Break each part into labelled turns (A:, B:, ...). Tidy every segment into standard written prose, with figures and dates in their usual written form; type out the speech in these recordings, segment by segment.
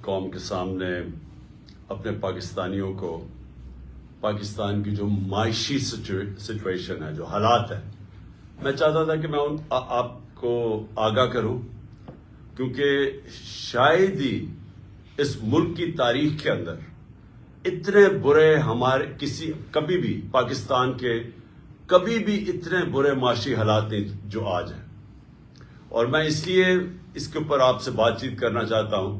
A: قوم کے سامنے اپنے پاکستانیوں کو پاکستان کی جو معاشی سچویشن ہے، جو حالات ہے، میں چاہتا تھا کہ میں آپ کو آگاہ کروں، کیونکہ شاید ہی اس ملک کی تاریخ کے اندر اتنے برے کبھی بھی پاکستان کے کبھی بھی اتنے برے معاشی حالات نہیں جو آج ہیں. اور میں اس لیے اس کے اوپر آپ سے بات چیت کرنا چاہتا ہوں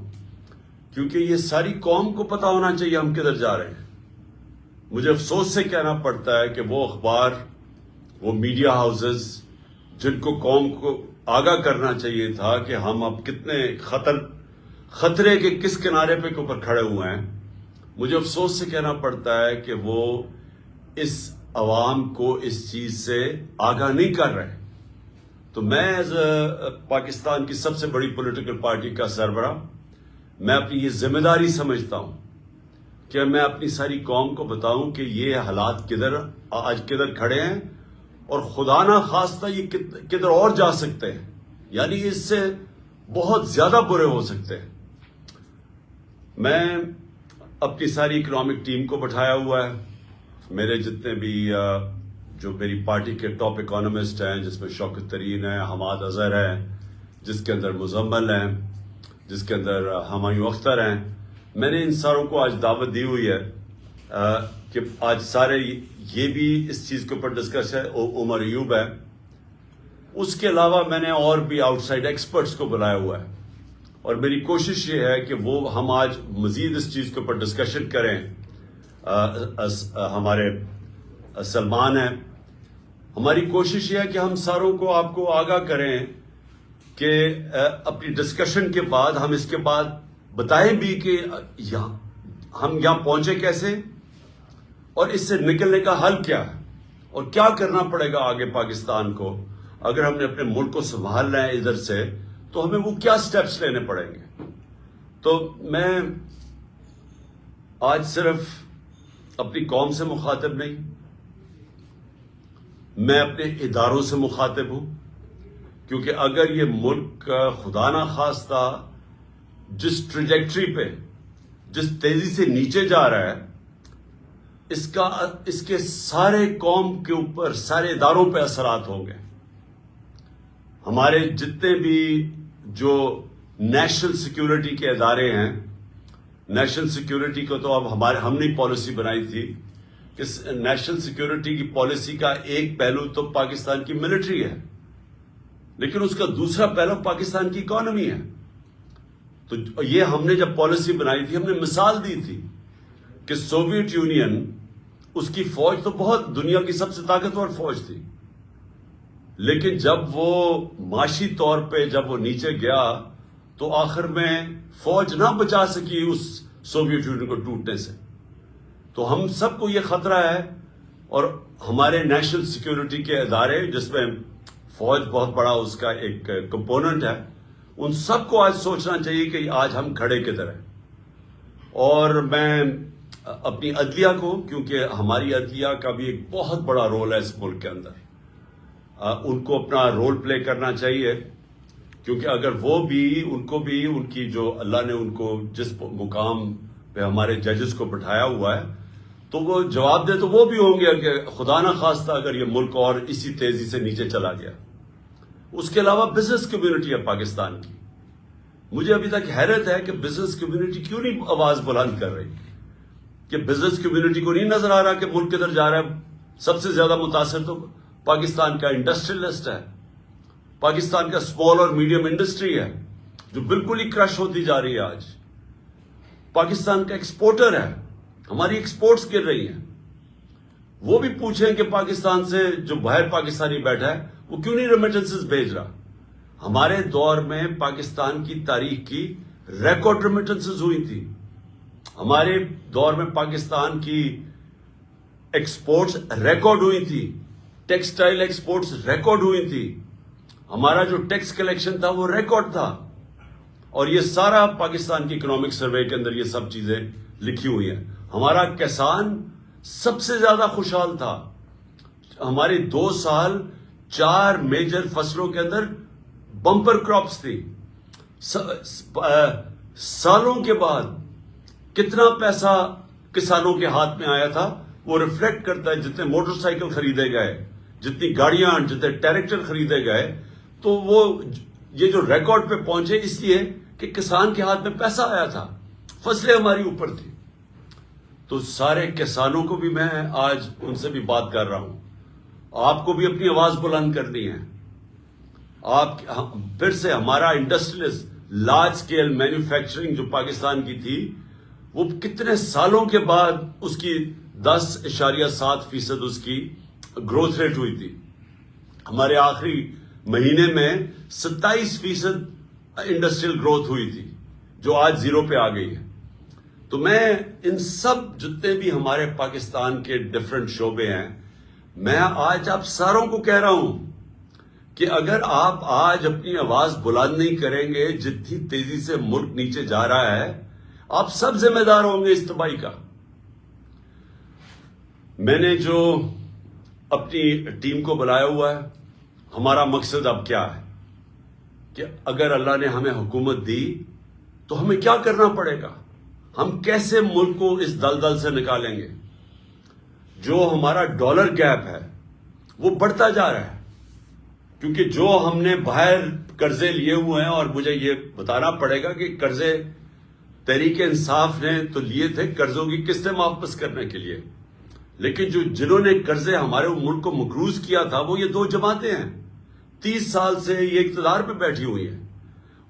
A: کیونکہ یہ ساری قوم کو پتا ہونا چاہیے ہم کدھر جا رہے ہیں. مجھے افسوس سے کہنا پڑتا ہے کہ وہ اخبار، وہ میڈیا ہاؤسز جن کو قوم کو آگاہ کرنا چاہیے تھا کہ ہم اب کتنے خطرے کے کس کنارے پہ اوپر کھڑے ہوئے ہیں، مجھے افسوس سے کہنا پڑتا ہے کہ وہ اس عوام کو اس چیز سے آگاہ نہیں کر رہے. تو میں ایز پاکستان کی سب سے بڑی پولیٹیکل پارٹی کا سربراہ، میں اپنی یہ ذمہ داری سمجھتا ہوں کہ میں اپنی ساری قوم کو بتاؤں کہ یہ حالات آج کدھر کھڑے ہیں اور خدا نہ خواستہ یہ کدھر اور جا سکتے ہیں، یعنی اس سے بہت زیادہ برے ہو سکتے ہیں. میں اپنی ساری اکنامک ٹیم کو بٹھایا ہوا ہے. میرے جتنے بھی جو میری پارٹی کے ٹاپ اکانومسٹ ہیں، جس میں شوکت ترین ہے، حماد اظہر ہے، جس کے اندر مزمل ہیں، جس کے اندر ہمایوں اختر ہیں، میں نے ان ساروں کو آج دعوت دی ہوئی ہے کہ آج سارے یہ بھی اس چیز کے اوپر ڈسکس ہے. عمر ایوب ہے. اس کے علاوہ میں نے اور بھی آؤٹ سائڈ ایکسپرٹس کو بلایا ہوا ہے اور میری کوشش یہ ہے کہ وہ ہم آج مزید اس چیز کے اوپر ڈسکشن کریں. ہمارے سلمان ہیں. ہماری کوشش یہ ہے کہ ہم ساروں کو آپ کو آگاہ کریں کہ اپنی ڈسکشن کے بعد ہم اس کے بعد بتائیں بھی کہ ہم یہاں پہنچے کیسے اور اس سے نکلنے کا حل کیا ہے اور کیا کرنا پڑے گا آگے پاکستان کو. اگر ہم نے اپنے ملک کو سنبھالنا ہے ادھر سے تو ہمیں وہ کیا سٹیپس لینے پڑیں گے. تو میں آج صرف اپنی قوم سے مخاطب نہیں، میں اپنے اداروں سے مخاطب ہوں، کیونکہ اگر یہ ملک خدا نہ خواستہ جس ٹریجیکٹری پہ جس تیزی سے نیچے جا رہا ہے، اس کے سارے قوم کے اوپر، سارے اداروں پہ اثرات ہوں گے. ہمارے جتنے بھی جو نیشنل سیکیورٹی کے ادارے ہیں، نیشنل سیکیورٹی کو تو اب ہم نے پالیسی بنائی تھی کہ نیشنل سیکیورٹی کی پالیسی کا ایک پہلو تو پاکستان کی ملٹری ہے، لیکن اس کا دوسرا پہلو پاکستان کی اکانومی ہے. تو یہ ہم نے جب پالیسی بنائی تھی، ہم نے مثال دی تھی کہ سوویت یونین، اس کی فوج تو بہت دنیا کی سب سے طاقتور فوج تھی، لیکن جب وہ معاشی طور پہ جب وہ نیچے گیا تو آخر میں فوج نہ بچا سکی اس سوویت یونین کو ٹوٹنے سے. تو ہم سب کو یہ خطرہ ہے اور ہمارے نیشنل سیکیورٹی کے ادارے، جس میں فوج بہت بڑا اس کا ایک کمپوننٹ ہے، ان سب کو آج سوچنا چاہیے کہ آج ہم کھڑے کدھر ہیں. اور میں اپنی عدلیہ کو، کیونکہ ہماری عدلیہ کا بھی ایک بہت بڑا رول ہے اس ملک کے اندر، ان کو اپنا رول پلے کرنا چاہیے، کیونکہ اگر ان کو بھی ان کی جو اللہ نے ان کو جس مقام پہ ہمارے ججز کو بٹھایا ہوا ہے، تو وہ جواب دے تو وہ بھی ہوں گے کہ خدا نہ خواستہ اگر یہ ملک اور اسی تیزی سے نیچے چلا گیا. اس کے علاوہ بزنس کمیونٹی ہے پاکستان کی. مجھے ابھی تک حیرت ہے کہ بزنس کمیونٹی کیوں نہیں آواز بلند کر رہی، کہ بزنس کمیونٹی کو نہیں نظر آ رہا کہ ملک کدھر جا رہا ہے. سب سے زیادہ متاثر تو پاکستان کا انڈسٹریلسٹ ہے، پاکستان کا اسمال اور میڈیم انڈسٹری ہے جو بالکل ہی کرش ہوتی جا رہی ہے. آج پاکستان کا ایکسپورٹر ہے، ہماری ایکسپورٹس گر رہی ہیں. وہ بھی پوچھیں کہ پاکستان سے جو باہر پاکستانی بیٹھا ہے وہ کیوں نہیں ریمیٹنسز بھیج رہا. ہمارے دور میں پاکستان کی تاریخ کی ریکارڈ ریمیٹنسز ہوئی تھی. ہمارے دور میں پاکستان کی ایکسپورٹس ریکارڈ ہوئی تھی، ٹیکسٹائل ایکسپورٹس ریکارڈ ہوئی تھی، ہمارا جو ٹیکس کلیکشن تھا وہ ریکارڈ تھا. اور یہ سارا پاکستان کی اکنامک سروے کے اندر یہ سب چیزیں لکھی ہوئی ہیں. ہمارا کسان سب سے زیادہ خوشحال تھا. ہمارے 2 سال 4 میجر فصلوں کے اندر بمپر کراپس تھی. سالوں کے بعد کتنا پیسہ کسانوں کے ہاتھ میں آیا تھا وہ ریفلیکٹ کرتا ہے. جتنے موٹر سائیکل خریدے گئے, جتنی گاڑیاں, جتنے ٹریکٹر خریدے گئے, تو وہ یہ جو ریکارڈ پہ پہنچے اس لیے کہ کسان کے ہاتھ میں پیسہ آیا تھا, فصلیں ہماری اوپر تھی. تو سارے کسانوں کو بھی میں آج ان سے بھی بات کر رہا ہوں, آپ کو بھی اپنی آواز بلند کرنی ہے. آپ پھر سے ہمارا انڈسٹریل لارج سکیل مینوفیکچرنگ جو پاکستان کی تھی وہ کتنے سالوں کے بعد اس کی 10.7% اس کی گروتھ ریٹ ہوئی تھی. ہمارے آخری مہینے میں 27% انڈسٹریل گروتھ ہوئی تھی جو آج 0 پہ آ گئی ہے. تو میں ان سب جتنے بھی ہمارے پاکستان کے ڈفرینٹ شعبے ہیں, میں آج آپ ساروں کو کہہ رہا ہوں کہ اگر آپ آج اپنی آواز بلند نہیں کریں گے, جتنی تیزی سے ملک نیچے جا رہا ہے, آپ سب ذمہ دار ہوں گے اس تباہی کا. میں نے جو اپنی ٹیم کو بلایا ہوا ہے, ہمارا مقصد اب کیا ہے کہ اگر اللہ نے ہمیں حکومت دی تو ہمیں کیا کرنا پڑے گا, ہم کیسے ملک کو اس دلدل سے نکالیں گے. جو ہمارا ڈالر گیپ ہے وہ بڑھتا جا رہا ہے, کیونکہ جو ہم نے باہر قرضے لیے ہوئے ہیں, اور مجھے یہ بتانا پڑے گا کہ قرضے تحریک انصاف نے تو لیے تھے قرضوں کی قسطیں واپس کرنے کے لیے, لیکن جنہوں نے قرضے ہمارے ملک کو مقروض کیا تھا وہ یہ 2 جماعتیں ہیں. 30 سال سے یہ اقتدار پہ بیٹھی ہوئی ہیں,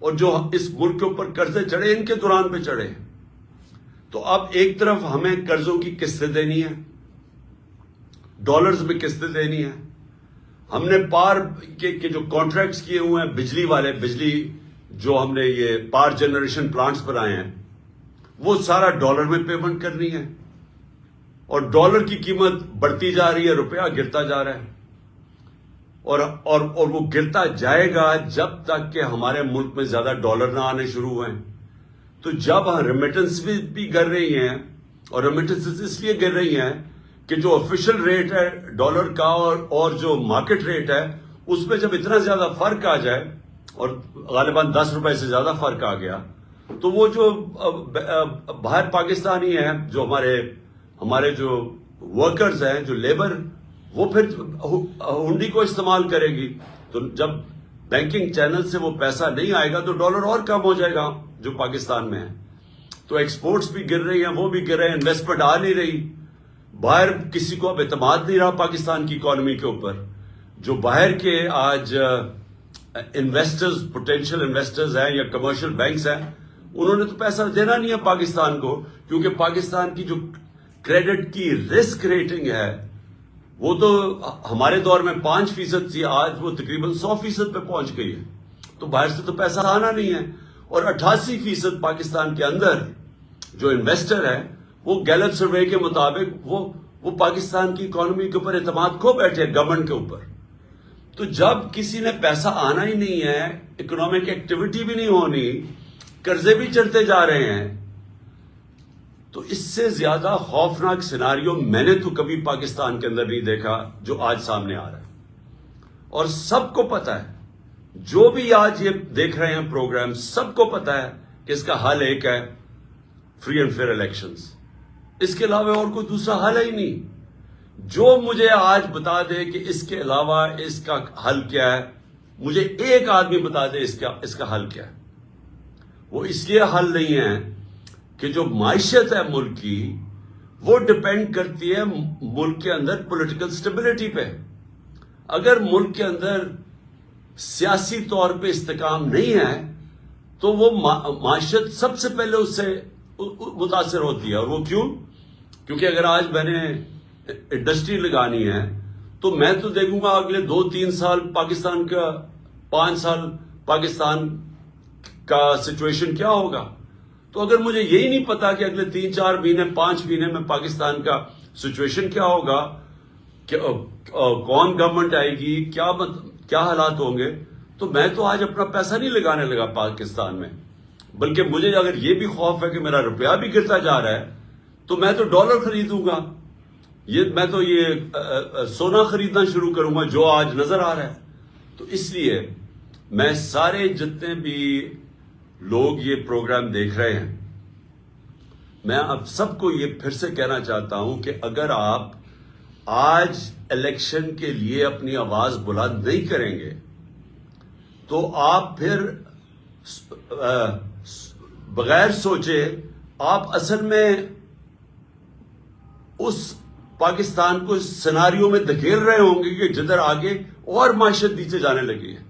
A: اور جو اس ملک کے اوپر قرضے چڑھے ان کے دوران پہ چڑھے. تو اب ایک طرف ہمیں قرضوں کی قسطیں دینی ہے, ڈالرز میں قسطیں دینی ہے. ہم نے پار کے جو کانٹریکٹس کیے ہوئے ہیں بجلی والے, بجلی جو ہم نے یہ پار جنریشن پلانٹس بنائے ہیں, وہ سارا ڈالر میں پیمنٹ کرنی ہے, اور ڈالر کی قیمت بڑھتی جا رہی ہے, روپیہ گرتا جا رہا ہے, اور وہ گرتا جائے گا جب تک کہ ہمارے ملک میں زیادہ ڈالر نہ آنے شروع ہوئے. تو جب ریمیٹنس بھی گر رہی ہیں, اور ریمیٹنس اس لیے گر رہی ہیں کہ جو آفیشیل ریٹ ہے ڈالر کا اور جو مارکیٹ ریٹ ہے اس میں جب اتنا زیادہ فرق آ جائے, اور غالباً 10 روپے سے زیادہ فرق آ گیا, تو وہ جو باہر پاکستانی ہیں, جو ہمارے جو ورکرز ہیں, جو لیبر, وہ پھر ہنڈی کو استعمال کرے گی. تو جب بینکنگ چینل سے وہ پیسہ نہیں آئے گا تو ڈالر اور کم ہو جائے گا جو پاکستان میں ہے. تو ایکسپورٹس بھی گر رہی ہیں, وہ بھی گر رہے ہیں, انویسٹمنٹ آ نہیں رہی, باہر کسی کو اب اعتماد نہیں رہا پاکستان کی اکانومی کے اوپر. جو باہر کے آج انویسٹرز, پوٹینشیل انویسٹرز ہیں یا کمرشل بینکس ہیں, انہوں نے تو پیسہ دینا نہیں ہے پاکستان کو, کیونکہ پاکستان کی جو کریڈٹ کی رسک ریٹنگ ہے وہ تو ہمارے دور میں 5% تھی, آج وہ تقریباً 100% پہ پہنچ گئی ہے. تو باہر سے تو پیسہ آنا نہیں ہے, اور 88% پاکستان کے اندر جو انویسٹر ہے وہ گیلپ سروے کے مطابق وہ پاکستان کی اکانومی کے اوپر اعتماد کھو بیٹھے گورنمنٹ کے اوپر. تو جب کسی نے پیسہ آنا ہی نہیں ہے, اکنامک ایکٹیویٹی بھی نہیں ہونی, قرضے بھی چڑھتے جا رہے ہیں, تو اس سے زیادہ خوفناک سیناریو میں نے تو کبھی پاکستان کے اندر نہیں دیکھا جو آج سامنے آ رہا ہے. اور سب کو پتا ہے, جو بھی آج یہ دیکھ رہے ہیں پروگرام, سب کو پتا ہے کہ اس کا حل ایک ہے, فری اینڈ فیئر الیکشنز. اس کے علاوہ اور کوئی دوسرا حل ہی نہیں. جو مجھے آج بتا دے کہ اس کے علاوہ اس کا حل کیا ہے, مجھے ایک آدمی بتا دے اس کا حل کیا ہے. وہ اس لیے حل نہیں ہے کہ جو معیشت ہے ملک کی وہ ڈپینڈ کرتی ہے ملک کے اندر پولیٹیکل سٹیبلٹی پہ. اگر ملک کے اندر سیاسی طور پہ استحکام نہیں ہے تو وہ معیشت سب سے پہلے اس سے متاثر ہوتی ہے. اور وہ کیوں؟ کیونکہ اگر آج میں نے انڈسٹری لگانی ہے تو میں تو دیکھوں گا اگلے 2-3 سال پاکستان کا, 5 سال پاکستان کا سچویشن کیا ہوگا. تو اگر مجھے یہی نہیں پتا کہ اگلے 3-4 مہینے 5 مہینے میں پاکستان کا سچویشن کیا ہوگا, کہ کون گورنمنٹ آئے گی, کیا حالات ہوں گے, تو میں تو آج اپنا پیسہ نہیں لگانے لگا پاکستان میں. بلکہ مجھے اگر یہ بھی خوف ہے کہ میرا روپیہ بھی گرتا جا رہا ہے تو میں تو ڈالر خریدوں گا, میں تو یہ سونا خریدنا شروع کروں گا جو آج نظر آ رہا ہے. تو اس لیے میں سارے جتنے بھی لوگ یہ پروگرام دیکھ رہے ہیں، میں اب سب کو یہ پھر سے کہنا چاہتا ہوں کہ اگر آپ آج الیکشن کے لیے اپنی آواز بلند نہیں کریں گے تو آپ پھر بغیر سوچے آپ اصل میں اس پاکستان کو اس سیناریو میں دھکیل رہے ہوں گے کہ جدھر آگے اور معیشت نیچے جانے لگی ہے۔